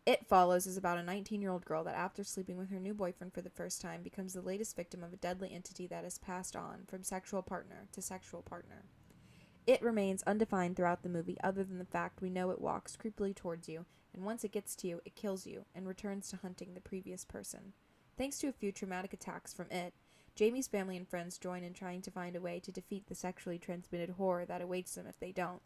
It Follows is about a 19-year-old girl that, after sleeping with her new boyfriend for the first time, becomes the latest victim of a deadly entity that is passed on from sexual partner to sexual partner. It remains undefined throughout the movie, other than the fact we know it walks creepily towards you, and once it gets to you, it kills you and returns to hunting the previous person. Thanks to a few traumatic attacks from it, Jamie's family and friends join in trying to find a way to defeat the sexually transmitted horror that awaits them if they don't.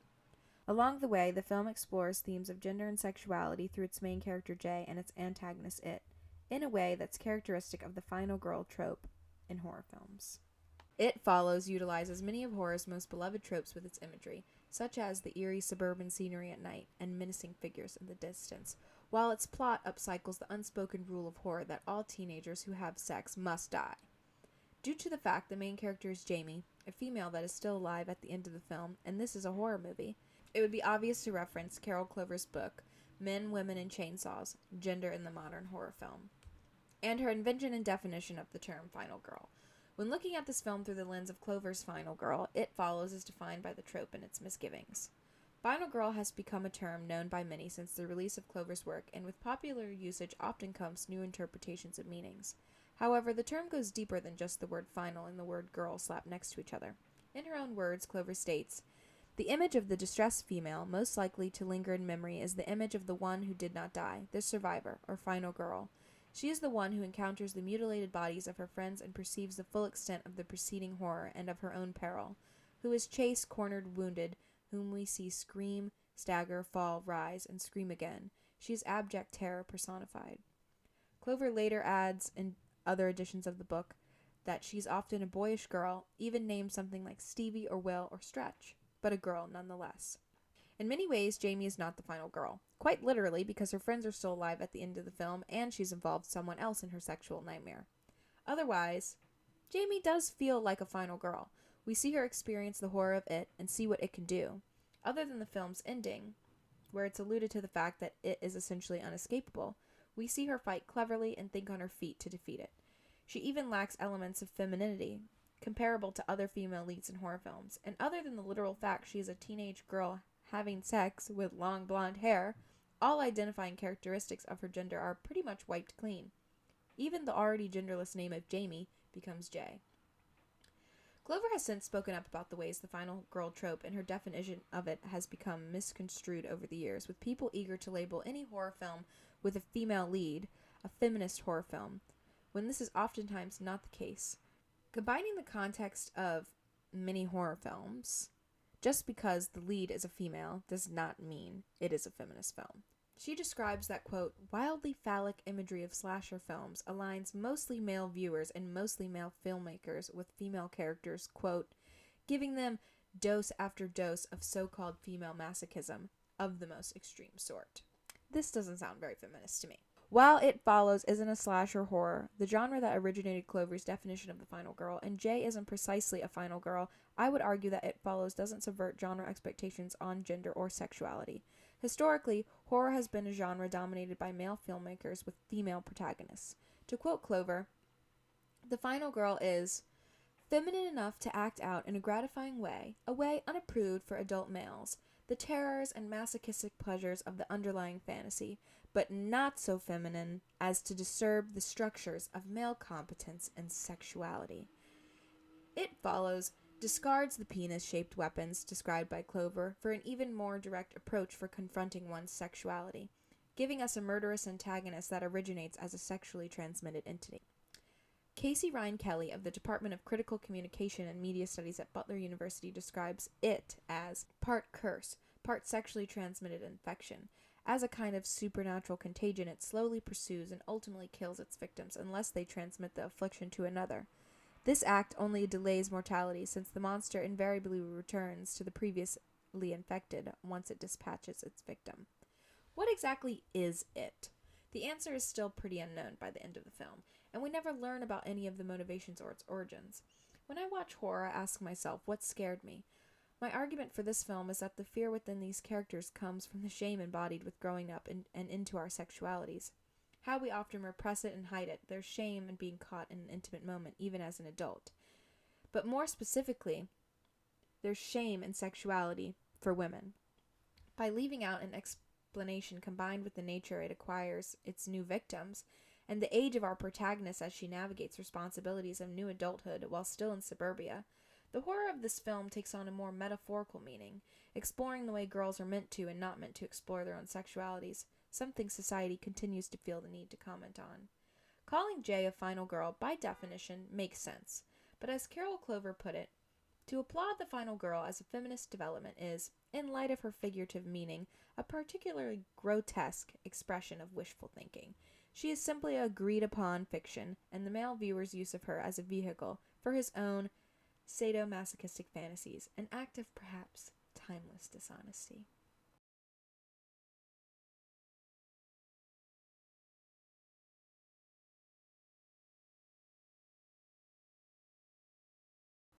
Along the way, the film explores themes of gender and sexuality through its main character Jay and its antagonist It, in a way that's characteristic of the final girl trope in horror films. It Follows utilizes many of horror's most beloved tropes with its imagery, such as the eerie suburban scenery at night and menacing figures in the distance, while its plot upcycles the unspoken rule of horror that all teenagers who have sex must die. Due to the fact the main character is Jamie, a female that is still alive at the end of the film, and this is a horror movie, it would be obvious to reference Carol Clover's book, Men, Women, and Chainsaws, Gender in the Modern Horror Film, and her invention and definition of the term final girl. When looking at this film through the lens of Clover's Final Girl, It Follows is defined by the trope and its misgivings. Final girl has become a term known by many since the release of Clover's work, and with popular usage often comes new interpretations of meanings. However, the term goes deeper than just the word final and the word girl slapped next to each other. In her own words, Clover states, "The image of the distressed female most likely to linger in memory is the image of the one who did not die, the survivor, or final girl. She is the one who encounters the mutilated bodies of her friends and perceives the full extent of the preceding horror and of her own peril, who is chased, cornered, wounded, whom we see scream, stagger, fall, rise, and scream again. She is abject terror personified." Clover later adds in other editions of the book that she's often a boyish girl, even named something like Stevie or Will or Stretch, but a girl nonetheless. In many ways, Jamie is not the final girl. Quite literally, because her friends are still alive at the end of the film, and she's involved someone else in her sexual nightmare. Otherwise, Jamie does feel like a final girl. We see her experience the horror of it and see what it can do. Other than the film's ending, where it's alluded to the fact that it is essentially unescapable, we see her fight cleverly and think on her feet to defeat it. She even lacks elements of femininity, comparable to other female leads in horror films, and other than the literal fact she is a teenage girl having sex with long blonde hair, all identifying characteristics of her gender are pretty much wiped clean. Even the already genderless name of Jamie becomes Jay. Clover has since spoken up about the ways the final girl trope and her definition of it has become misconstrued over the years, with people eager to label any horror film with a female lead a feminist horror film, when this is oftentimes not the case. Combining the context of many horror films, just because the lead is a female does not mean it is a feminist film. She describes that, quote, "wildly phallic imagery of slasher films aligns mostly male viewers and mostly male filmmakers with female characters, quote, giving them dose after dose of so-called female masochism of the most extreme sort." This doesn't sound very feminist to me. While It Follows isn't a slasher horror, the genre that originated Clover's definition of the final girl, and Jay isn't precisely a final girl, I would argue that It Follows doesn't subvert genre expectations on gender or sexuality. Historically, horror has been a genre dominated by male filmmakers with female protagonists. To quote Clover, "The final girl is feminine enough to act out in a gratifying way, a way unapproved for adult males, the terrors and masochistic pleasures of the underlying fantasy, but not so feminine as to disturb the structures of male competence and sexuality." It Follows discards the penis-shaped weapons described by Clover for an even more direct approach for confronting one's sexuality, giving us a murderous antagonist that originates as a sexually transmitted entity. Casey Ryan Kelly of the Department of Critical Communication and Media Studies at Butler University describes it as part curse, part sexually transmitted infection. As a kind of supernatural contagion, it slowly pursues and ultimately kills its victims unless they transmit the affliction to another. This act only delays mortality, since the monster invariably returns to the previously infected once it dispatches its victim. What exactly is it? The answer is still pretty unknown by the end of the film, and we never learn about any of the motivations or its origins. When I watch horror, I ask myself, what scared me? My argument for this film is that the fear within these characters comes from the shame embodied with growing up and into our sexualities. How we often repress it and hide it, their shame in being caught in an intimate moment, even as an adult. But more specifically, there's shame in sexuality for women. By leaving out an explanation combined with the nature it acquires its new victims, and the age of our protagonist as she navigates responsibilities of new adulthood while still in suburbia, the horror of this film takes on a more metaphorical meaning, exploring the way girls are meant to and not meant to explore their own sexualities, something society continues to feel the need to comment on. Calling Jay a final girl, by definition, makes sense, but as Carol Clover put it, to applaud the final girl as a feminist development is, in light of her figurative meaning, a particularly grotesque expression of wishful thinking. She is simply a agreed-upon fiction, and the male viewer's use of her as a vehicle for his own sadomasochistic fantasies, an act of perhaps timeless dishonesty.